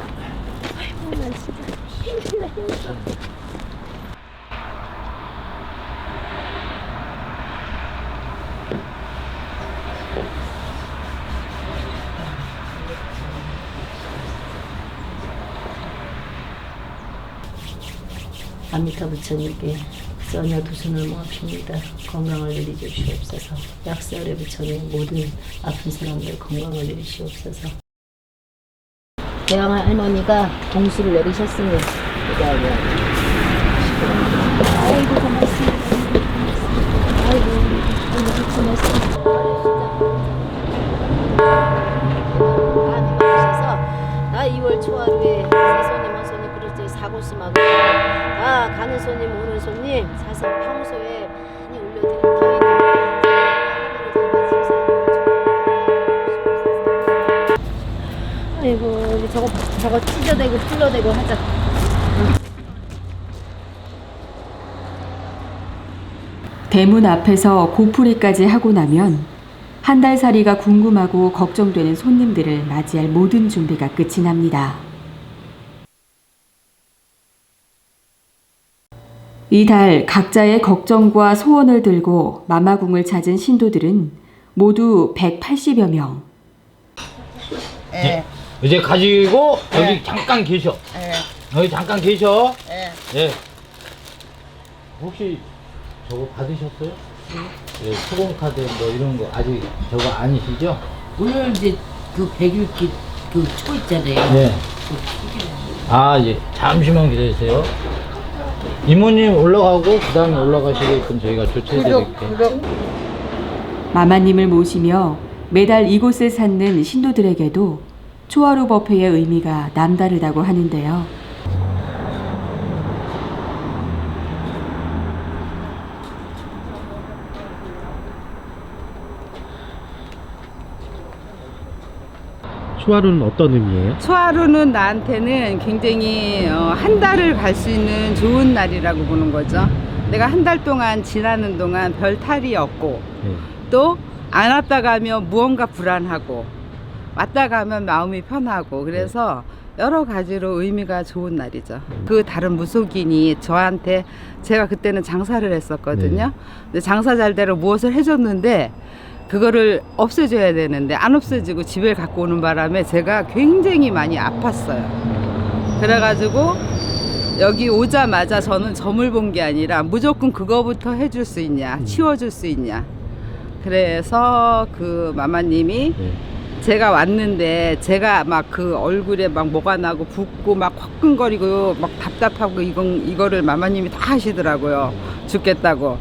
아이고, 난 진짜 힘들어. 아미타 부처님께 전혀 두 손을 모아줍니다. 건강을 내리주시옵소서. 약사의 부처님 모든 아픈 사람들 건강을 내리시옵소서. 대왕 할머니가 동수를 내리셨으니 아이고 고맙습니다. 아이고 우리 부처님 나 2월 초하루에 새손님 한손님 그릇째 사고수마고 다 가는 손님 오는 손님 사상 평소에 많이 올려드린 더위는 아이고 저거 찢어대고 풀러대고 하자. 대문 앞에서 고풀이까지 하고 나면 한 달 살이가 궁금하고 걱정되는 손님들을 맞이할 모든 준비가 끝이 납니다. 이달 각자의 걱정과 소원을 들고 마마궁을 찾은 신도들은 모두 180여 명. 이제 가지고 여기 잠깐 계셔. 여기 잠깐 계셔. 예. 혹시 저거 받으셨어요? 예, 수공카드 뭐 이런 거 아직 저거 아니시죠? 오늘 이제 그 백일기 그 초 있잖아요. 네. 아, 예. 잠시만 기다리세요. 이모님 올라가고 그 다음에 올라가시게끔 저희가 조치해드릴게요. 마마님을 모시며 매달 이곳을 찾는 신도들에게도 초하루 법회의 의미가 남다르다고 하는데요. 초하루는 어떤 의미예요? 초하루는 나한테는 굉장히 한 달을 갈 수 있는 좋은 날이라고 보는 거죠. 내가 한 달 동안 지나는 동안 별 탈이 없고 또 안 왔다 가면 무언가 불안하고 왔다 가면 마음이 편하고 그래서 여러 가지로 의미가 좋은 날이죠. 그 다른 무속인이 저한테 제가 그때는 장사를 했었거든요. 근데 장사 잘대로 무엇을 해줬는데 그거를 없애줘야 되는데 안 없애지고 집에 갖고 오는 바람에 제가 굉장히 많이 아팠어요. 그래가지고 여기 오자마자 저는 점을 본 게 아니라 무조건 그거부터 해줄 수 있냐, 치워줄 수 있냐. 그래서 그 마마님이 제가 왔는데 제가 막 그 얼굴에 막 뭐가 나고 붓고 막 화끈거리고 막 답답하고 이거를 마마님이 다 하시더라고요. 죽겠다고.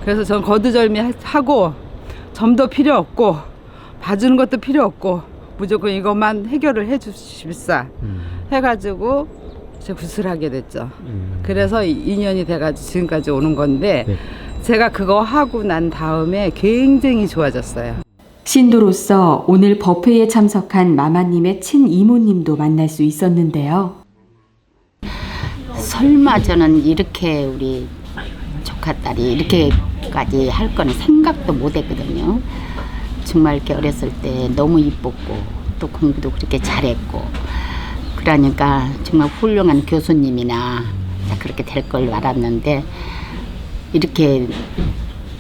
그래서 전 거두절미 하고 점도 필요 없고 봐주는 것도 필요 없고 무조건 이것만 해결을 해주십사 해가지고 제 굿을 하게 됐죠. 그래서 2년이 돼가지고 지금까지 오는 건데 제가 그거 하고 난 다음에 굉장히 좋아졌어요. 신도로서 오늘 법회에 참석한 마마님의 친이모님도 만날 수 있었는데요. 설마 저는 이렇게 우리 조카딸이 이렇게까지 할 거는 생각도 못 했거든요. 정말 이렇게 어렸을 때 너무 이뻤고 또 공부도 그렇게 잘했고 그러니까 정말 훌륭한 교수님이나 그렇게 될 걸 알았는데 이렇게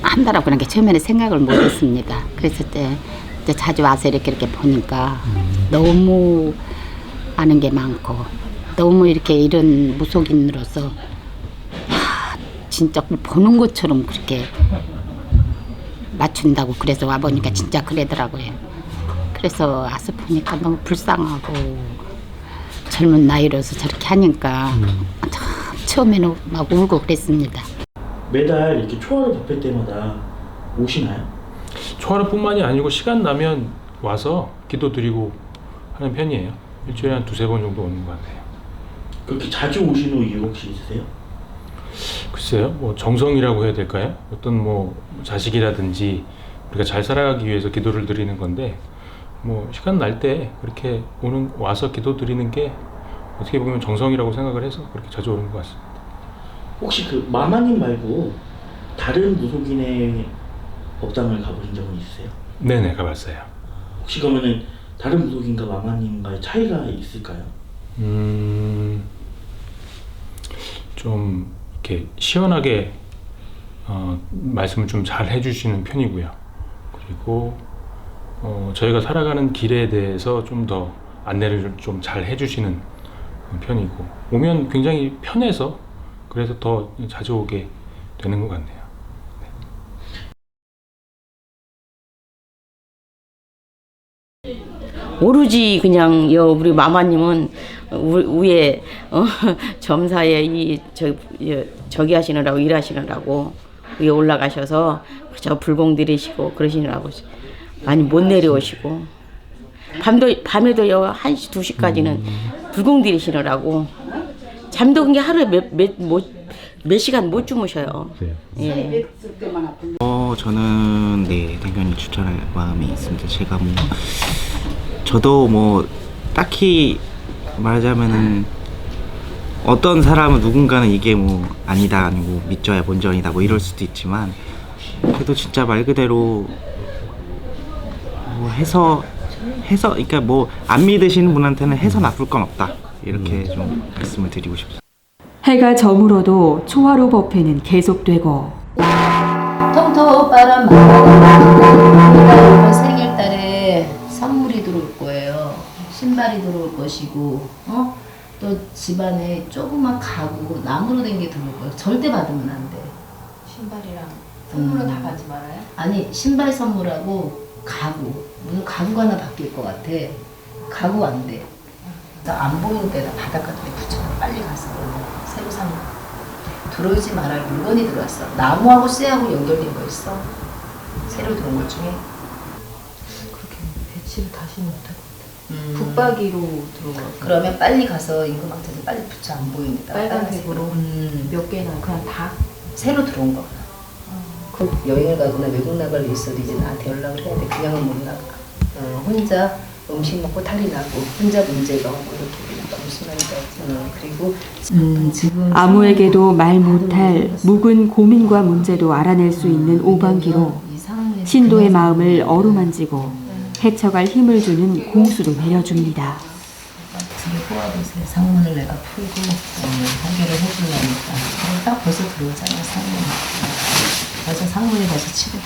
한다라고 그런 게 처음에는 생각을 못 했습니다. 그랬을 때 이제 자주 와서 이렇게 보니까 너무 아는 게 많고 너무 이렇게 이런 무속인으로서 진짜 보는 것처럼 그렇게 맞춘다고 그래서 와보니까 진짜 그러더라고요. 그래서 와서 보니까 너무 불쌍하고 젊은 나이로서 저렇게 하니까 참 처음에는 막 울고 그랬습니다. 매달 이렇게 초하루 법회 때마다 오시나요? 초하루뿐만이 아니고 시간 나면 와서 기도 드리고 하는 편이에요. 일주일에 한 2-3번 정도 오는 것 같아요. 그렇게 자주 오시는 이유 혹시 있으세요? 글쎄요, 뭐 정성이라고 해야 될까요? 어떤 뭐 자식이라든지 우리가 잘 살아가기 위해서 기도를 드리는 건데 뭐 시간 날 때 그렇게 와서 기도 드리는 게 어떻게 보면 정성이라고 생각을 해서 그렇게 자주 오는 것 같습니다. 혹시 그 마마님 말고 다른 무속인의 법당을 가보신 적은 있으세요? 네네, 가봤어요. 혹시 그러면은 다른 무속인과 마마님과의 차이가 있을까요? 좀 이렇게 시원하게 말씀을 좀 잘 해주시는 편이고요. 그리고 저희가 살아가는 길에 대해서 좀 더 안내를 좀 잘 해주시는 편이고 오면 굉장히 편해서 그래서 더 자주 오게 되는 것 같네요. 오로지 그냥 우리 마마님은 위에 점사에 저기 하시느라고 일하시느라고 위에 올라가셔서 저 불공 들이시고 그러시느라고 많이 못 내려오시고 밤에도 1시 2시까지는 불공 들이시느라고 잠도 그게 하루에 몇 시간 못 주무셔요. 예. 저는 당연히 추천할 마음이 있습니다. 제가 저도 딱히 말하자면은 어떤 사람은 누군가는 이게 아니다 아니고 믿져야 본전이다 이럴 수도 있지만 그래도 진짜 말 그대로 해서 그러니까 안 믿으시는 분한테는 해서 나쁠 건 없다 이렇게 좀 말씀을 드리고 싶습니다. 해가 저물어도 초하루 법회는 계속되고 통통바람 이번 생일달에 선물이 들어올 거예요. 신발이 들어올 것이고 또 집안에 조그만 가구 나무로 된 게 들어올 거예요. 절대 받으면 안 돼. 신발이랑 선물은 다 받지 말아요? 아니 신발 선물하고 가구 무슨 가구가 하나 바뀔 것 같아. 가구 안 돼. 안 보이는 데다 바닥 같은 데 붙여서 빨리 가서 새로 산 거. 들어오지 말할 물건이 들어왔어. 나무하고 쇠하고 연결된 거 있어. 새로 들어온 것 중에. 그렇게 배치를 다시 못할 것 같아요. 붙박이로 들어가고. 그러면 빨리 가서 임금한테서 빨리 붙여 안 보이는 데다. 빨간색으로 몇 개나 그냥 다 새로 들어온 거. 그 여행을 가거나 외국 나갈 일 있어도 이제 나한테 연락을 해야 돼. 그냥은 못 나가. 혼자 음식 먹고 탈이 나고 혼자 문제가 오고 이렇게 너무 심하니까. 그리고 지금 아무에게도 말 못할 묵은 고민과 문제도 알아낼 수 있는 오방기로 신도의 마음을 어루만지고 헤쳐갈 힘을 주는 공수도 내려줍니다. 호화도세 상문을 내가 풀고 해결을 해주려니까 딱 벌써 들어오잖아 상문. 맞아 상문에 가서 치고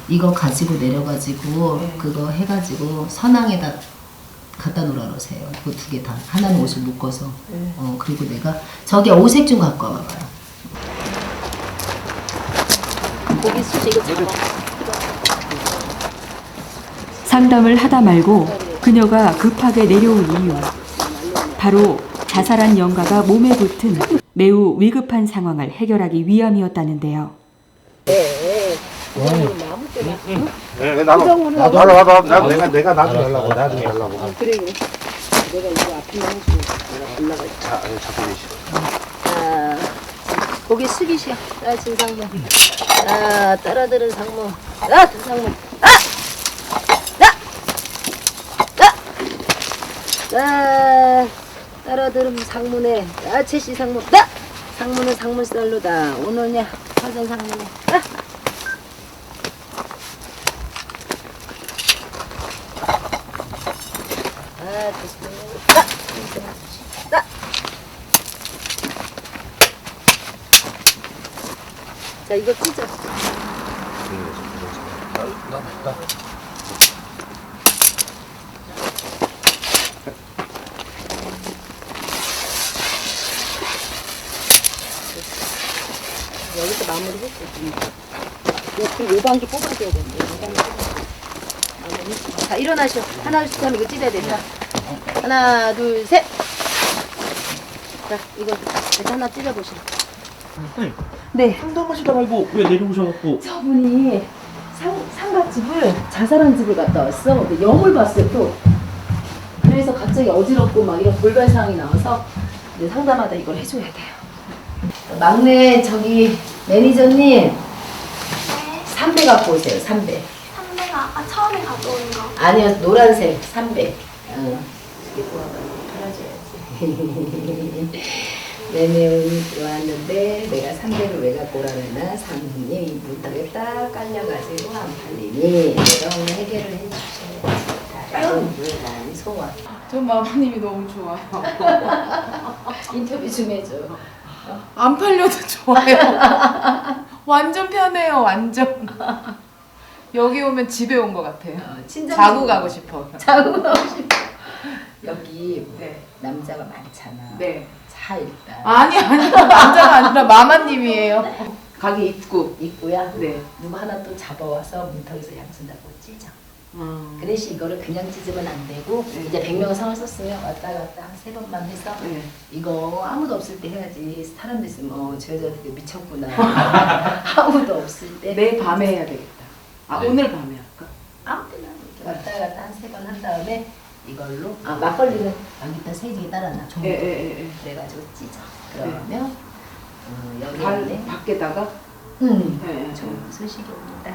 이거 가지고 내려가지고 그거 해가지고 선왕에다 갖다 놓으라 그러세요. 그 두 개 다. 하나는 옷을 묶어서. 그리고 내가 저기 오색 좀 갖고 와봐요. 고기 수지 이거 잡아. 상담을 하다 말고 그녀가 급하게 내려온 이유. 바로 자살한 영가가 몸에 붙은 매우 위급한 상황을 해결하기 위함이었다는데요. 내가 나중에 하려고. 그래. 내가 이거 앞에 해주고 내가 올라갈게. 잡고 계시. 자, 고개 숙이시오. 진상무. 자, 따라들은 상무. 상무. 자, 따라들은 상무네. 채씨 상무. 상무는 상물살로다. 오느냐 화전 상무네. 자, 이거 찢어. 여기서 마무리 했어. 그럼 요 방기 뽑아줘야 되는데. 마무리. 자, 일어나시오. 하나씩 하면 이거 찢어야 돼. 자, 하나, 둘, 셋. 자, 이거 하나 찢어보시오. 네. 상담하시다 말고 왜 내려오셔갖고. 저분이 상갓집을 자살한 집을 갔다 왔어. 근데 영을 봤어요 또. 그래서 갑자기 어지럽고 막 이런 돌발 상황이 나와서 이제 상담하다 이걸 해줘야 돼요. 막내 저기 매니저님 3배 갖고 오세요. 3배. 3배가 아까 처음에 가져온 거. 아니요 노란색 3배. 팔아줘야지. 내내운이 들어왔는데 내가 3배를 왜 갖고 오라느나 사모님 문턱에 딱 깔려가지고 안 팔리니 내가 오늘 해결을 해주셔야지. 난 소원. 전 마마님이 너무 좋아요. 인터뷰 좀 해줘. 안 팔려도 좋아요. 완전 편해요, 완전. 여기 오면 집에 온 것 같아요. 자고 가고 싶어. 자고 가고 싶어. 여기 남자가 많잖아. 네. 자 일단. 아니 남자가 아니라 마마님이에요. 가게 입구야. 네. 누구 하나 또 잡아와서 문턱에서 양손잡고 찢어. 그 대신 이거를 그냥 찢으면 안 되고 이제 100명 상을 썼으면 왔다 갔다 한 3번만 해서 이거 아무도 없을 때 해야지. 사람들 있으면 저 여자 되게 미쳤구나. 아무도 없을 때. 내일 밤에 해야 되겠다. 오늘 밤에 할까? 아무 때나 왔다 갔다 한 3번 한 다음에 이걸로 막걸리는 여기다 3개 따라놔. 그래가지고 찢어. 그러면 여기 안에 밖에다가 좋은 소식이 옵니다.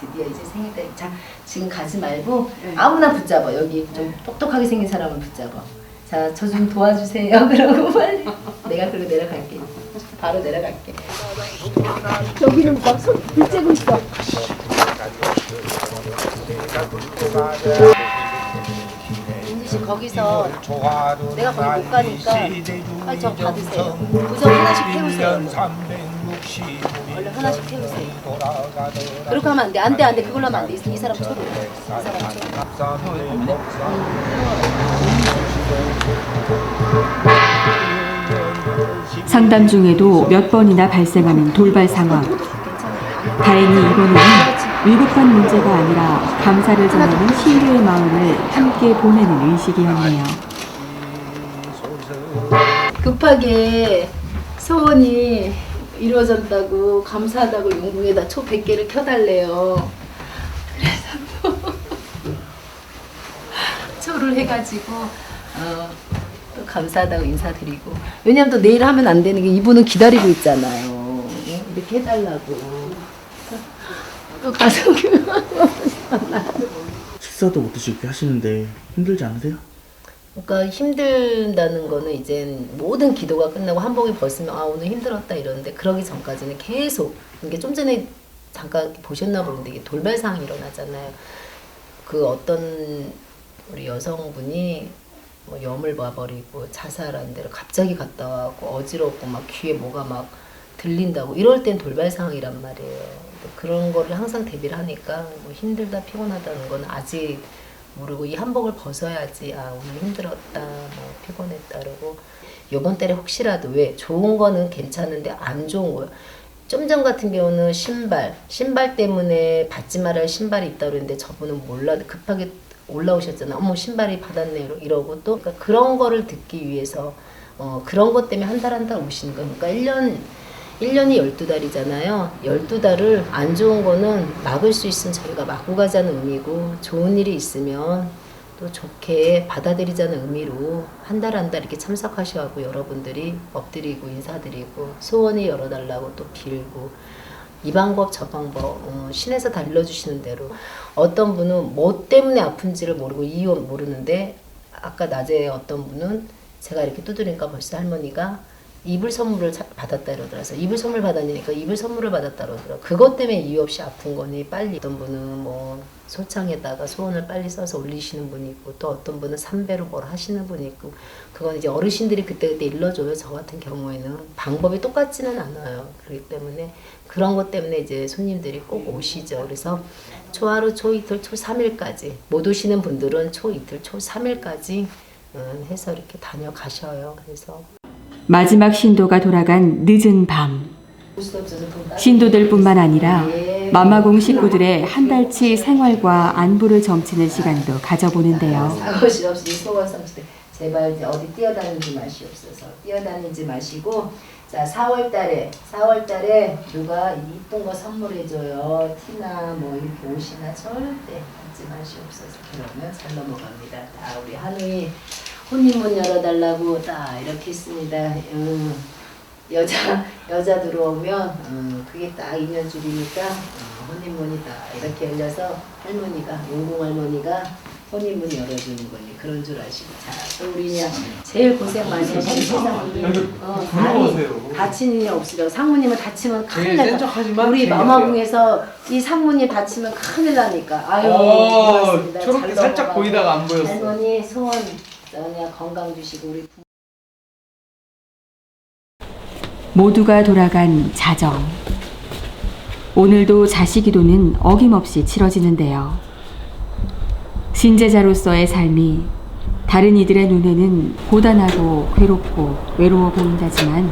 드디어 이제 생일달. 자, 지금 가지 말고 아무나 붙잡아. 여기 좀 똑똑하게 생긴 사람을 붙잡아. 자, 저 좀 도와주세요. 그러고 빨리. 내가 그리고 내려갈게. 바로 내려갈게. 여기는 막 손 불 쬐고 있어. 윤지 씨 거기서 내가 거기 못 가니까 빨리 저 받으세요. 부적 하나씩 태우세요. 얼른 하나씩 태우세요. 그렇게 하면 안 돼. 안 돼. 그걸로 하면 안 돼. 이 사람 초로. 이 사람 초로. 상담 중에도 몇 번이나 발생하는 돌발 상황. 다행히 이번에는 위급한 문제가 아니라 감사를 전하는 시인의 마음을 함께 보내는 의식이었네요. 급하게 소원이 이루어졌다고 감사하다고 용궁에다 초 100개를 켜달래요. 그래서 초를 해가지고 또 감사하다고 인사드리고. 왜냐면 또 내일 하면 안 되는 게 이분은 기다리고 있잖아요. 이렇게 해달라고. 또 가서 식사도 못 드시고 하시는데 힘들지 않으세요? 그러니까 힘들다는 거는 이제 모든 기도가 끝나고 한복을 벗으면 오늘 힘들었다 이러는데 그러기 전까지는 계속 이게 좀 전에 잠깐 보셨나 보는데 이게 돌발 상황이 일어나잖아요. 그 어떤 우리 여성분이 뭐 염을 봐버리고 자살한 데를 갑자기 갔다 와고 어지럽고 막 귀에 뭐가 막 들린다고 이럴 땐 돌발 상황이란 말이에요. 그런 거를 항상 대비를 하니까 뭐 힘들다 피곤하다는 건 아직 모르고 이 한복을 벗어야지 오늘 힘들었다 뭐 피곤했다 그러고 요번 달에 혹시라도 왜 좋은 거는 괜찮은데 안 좋은 거예요. 좀 전 같은 경우는 신발 때문에 받지 말아야 신발이 있다 그랬는데 저분은 몰라 급하게 올라오셨잖아. 어머 신발이 받았네 이러고 또 그러니까 그런 거를 듣기 위해서 그런 것 때문에 한 달 한 달 오시는 거. 그러니까 1년이 12달이잖아요. 12달을 안 좋은 거는 막을 수 있으면 저희가 막고 가자는 의미고 좋은 일이 있으면 또 좋게 받아들이자는 의미로 한 달 한 달 이렇게 참석하셔가지고 여러분들이 엎드리고 인사드리고 소원이 열어달라고 또 빌고 이 방법 저 방법 신에서 다 일러주시는 대로 어떤 분은 뭐 때문에 아픈지를 모르고 이유 모르는데 아까 낮에 어떤 분은 제가 이렇게 두드리니까 벌써 할머니가 이불 선물을 받았다 이러더라서 이불 선물 받았으니까 이불 선물을 받았다 그러더라고요. 그것 때문에 이유 없이 아픈 거니 빨리 어떤 분은 뭐 소창에다가 소원을 빨리 써서 올리시는 분이 있고 또 어떤 분은 3배로 뭘 하시는 분이 있고 그건 이제 어르신들이 그때그때 일러줘요. 저 같은 경우에는 방법이 똑같지는 않아요. 그렇기 때문에 그런 것 때문에 이제 손님들이 꼭 오시죠. 그래서 초하루, 초이틀, 초3일까지 못 오시는 분들은 초이틀, 초3일까지 해서 이렇게 다녀가셔요. 그래서 마지막 신도가 돌아간 늦은 밤. 신도들뿐만 아니라 마마공 식구들의 한 달치 생활과 안부를 점치는 시간도 가져보는데요. 사고시 없이 소원 성취 제발 이제 어디 뛰어다니지 마시옵소서. 뛰어다니지 마시고 자 4월달에 누가 이쁜 거 선물해줘요. 티나 뭐 이렇게 옷이나 절대 받지 마시옵소서. 그러면 잘 넘어갑니다. 다 우리 하누이 혼인문 열어달라고 딱 이렇게 있습니다. 여자 들어오면 그게 딱 인연줄이니까 혼인문이 딱 이렇게 열려서 할머니가 용궁 할머니가 혼인문 열어주는 거니 그런 줄 아시고 자또 우리 그냥 제일 고생 많이 하시는 세상님 다친 일이 없으려 상무님은 다치면 큰일 나니까 우리 마마궁에서 이 상무님 다치면 큰일 나니까 아유 고맙습니다. 초록빛 살짝 보이다가 안 보였어. 할머니 소원 그냥 건강 주시고 우리 모두가 돌아간 자정. 오늘도 자식 기도는 어김없이 치러지는데요. 신제자로서의 삶이 다른 이들의 눈에는 고단하고 괴롭고 외로워 보인다지만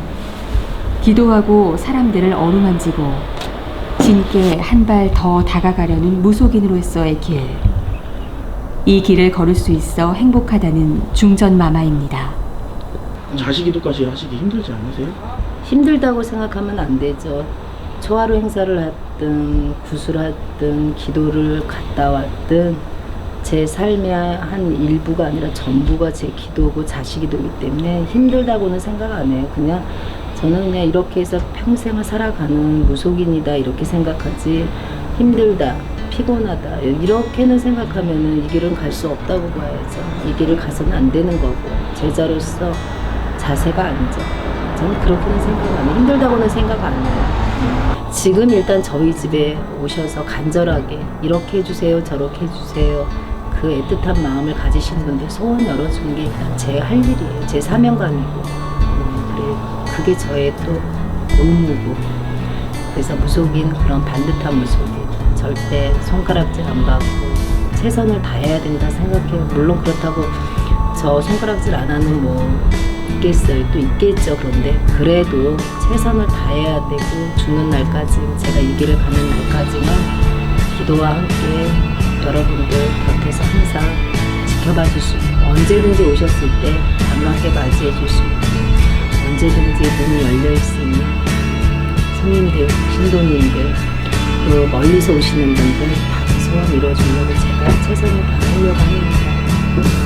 기도하고 사람들을 어루만지고 신께 한 발 더 다가가려는 무속인으로서의 길. 이 길을 걸을 수 있어 행복하다는 중전마마입니다. 자식 기도까지 하시기 힘들지 않으세요? 힘들다고 생각하면 안 되죠. 초하루 행사를 하든 구슬하든 기도를 갔다 왔든 제 삶의 한 일부가 아니라 전부가 제 기도고 자식 기도이기 때문에 힘들다고는 생각 안 해요. 그냥 저는 그냥 이렇게 해서 평생을 살아가는 무속인이다 이렇게 생각하지 힘들다 피곤하다 이렇게는 생각하면은 이 길은 갈 수 없다고 봐야죠. 이 길을 가서는 안 되는 거고 제자로서 자세가 아니죠. 저는 그렇게는 생각 안 해요. 힘들다고는 생각 안 해요. 지금 일단 저희 집에 오셔서 간절하게 이렇게 해주세요 저렇게 해주세요 그 애틋한 마음을 가지신 분들 소원 열어주는 게 일단 제 할 일이에요. 제 사명감이고 그게 저의 또 의무고 그래서 무속인 그런 반듯한 무속인 절대 손가락질 안 받고 최선을 다해야 된다 생각해요. 물론 그렇다고 저 손가락질 안 하는 뭐 있겠어요. 또 있겠죠. 그런데 그래도 최선을 다해야 되고 죽는 날까지 제가 이 길을 가는 날까지는 기도와 함께 여러분들 곁에서 항상 지켜봐 줄 수 있고 언제든지 오셨을 때 반갑게 맞이해 줄 수 있고 언제든지 문이 열려 있으니 손님들, 신도님들 그 멀리서 오시는 분들 다 소원 이뤄주려고 제가 최선을 다하려고 합니다.